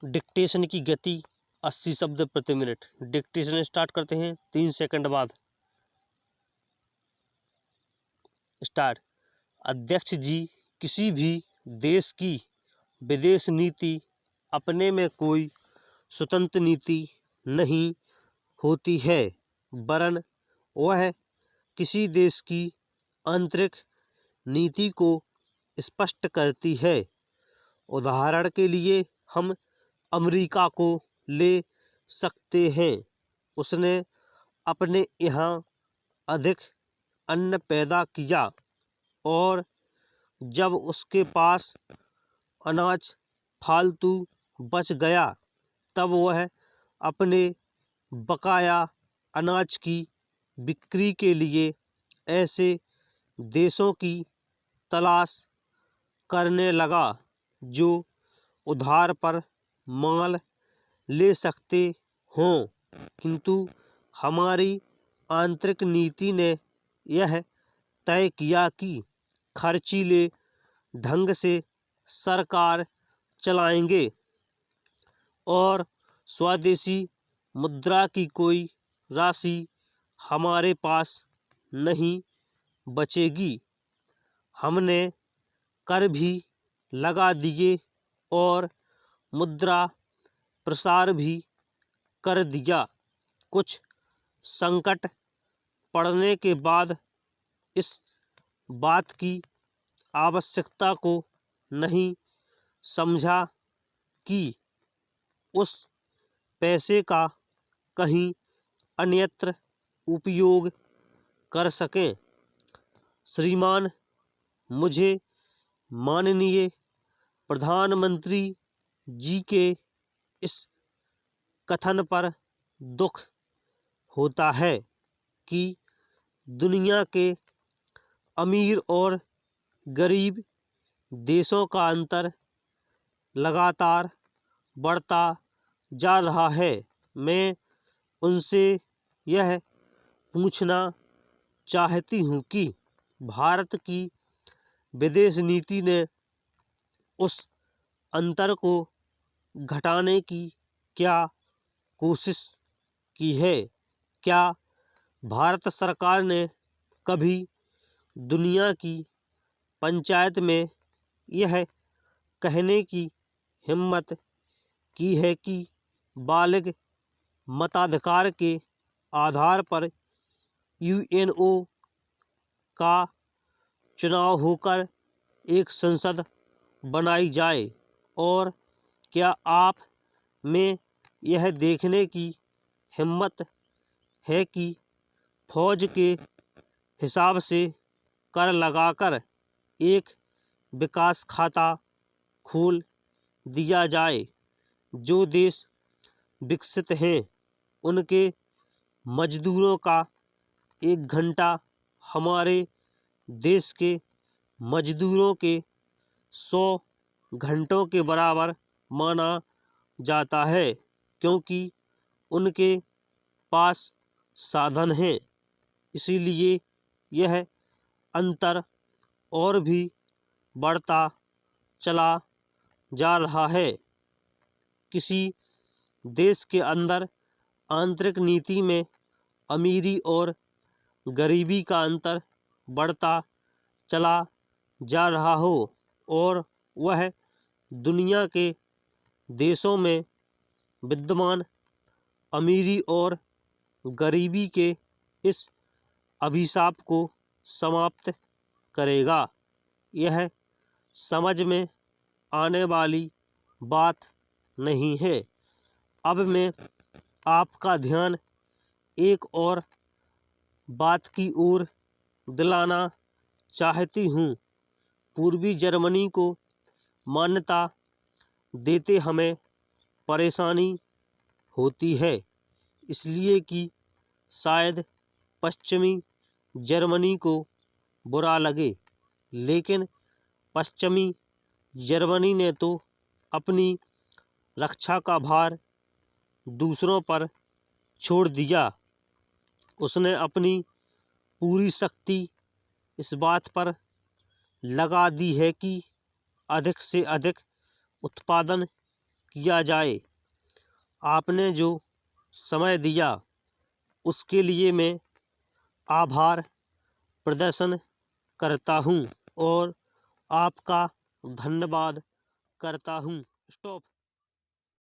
Dictation की गति 80 शब्द प्रति मिनट। डिक्टेशन स्टार्ट करते हैं 3 सेकंड बाद। स्टार्ट। अध्यक्ष जी, किसी भी देश की विदेश नीति अपने में कोई स्वतंत्र नीति नहीं होती है, वरन वह किसी देश की आंतरिक नीति को स्पष्ट करती है। उदाहरण के लिए हम अमेरिका को ले सकते हैं। उसने अपने यहाँ अधिक अन्न पैदा किया और जब उसके पास अनाज फालतू बच गया तब वह अपने बकाया अनाज की बिक्री के लिए ऐसे देशों की तलाश करने लगा जो उधार पर माल ले सकते हों, किंतु हमारी आंतरिक नीति ने यह तय किया कि खर्चीले ढंग से सरकार चलाएंगे और स्वदेशी मुद्रा की कोई राशि हमारे पास नहीं बचेगी। हमने कर भी लगा दिए और मुद्रा प्रसार भी कर दिया। कुछ संकट पड़ने के बाद इस बात की आवश्यकता को नहीं समझा कि उस पैसे का कहीं अन्यत्र उपयोग कर सकें। श्रीमान, मुझे माननीय प्रधानमंत्री जी के इस कथन पर दुख होता है कि दुनिया के अमीर और गरीब देशों का अंतर लगातार बढ़ता जा रहा है। मैं उनसे यह पूछना चाहती हूँ कि भारत की विदेश नीति ने उस अंतर को घटाने की क्या कोशिश की है? क्या भारत सरकार ने कभी दुनिया की पंचायत में यह कहने की हिम्मत की है कि बालिग मताधिकार के आधार पर यूएनओ का चुनाव होकर एक संसद बनाई जाए? और क्या आप में यह देखने की हिम्मत है कि फौज के हिसाब से कर लगाकर एक विकास खाता खोल दिया जाए? जो देश विकसित हैं उनके मजदूरों का 1 घंटा हमारे देश के मजदूरों के 100 घंटों के बराबर माना जाता है, क्योंकि उनके पास साधन हैं। इसीलिए यह अंतर और भी बढ़ता चला जा रहा है। किसी देश के अंदर आंतरिक नीति में अमीरी और गरीबी का अंतर बढ़ता चला जा रहा हो और वह दुनिया के देशों में विद्यमान अमीरी और गरीबी के इस अभिशाप को समाप्त करेगा। यह समझ में आने वाली बात नहीं है। अब मैं आपका ध्यान एक और बात की ओर दिलाना चाहती हूँ। पूर्वी जर्मनी को मान्यता देते हमें परेशानी होती है, इसलिए कि शायद पश्चिमी जर्मनी को बुरा लगे, लेकिन पश्चिमी जर्मनी ने तो अपनी रक्षा का भार दूसरों पर छोड़ दिया। उसने अपनी पूरी शक्ति इस बात पर लगा दी है कि अधिक से अधिक उत्पादन किया जाए। आपने जो समय दिया उसके लिए मैं आभार प्रदर्शन करता हूँ और आपका धन्यवाद करता हूँ। स्टॉप।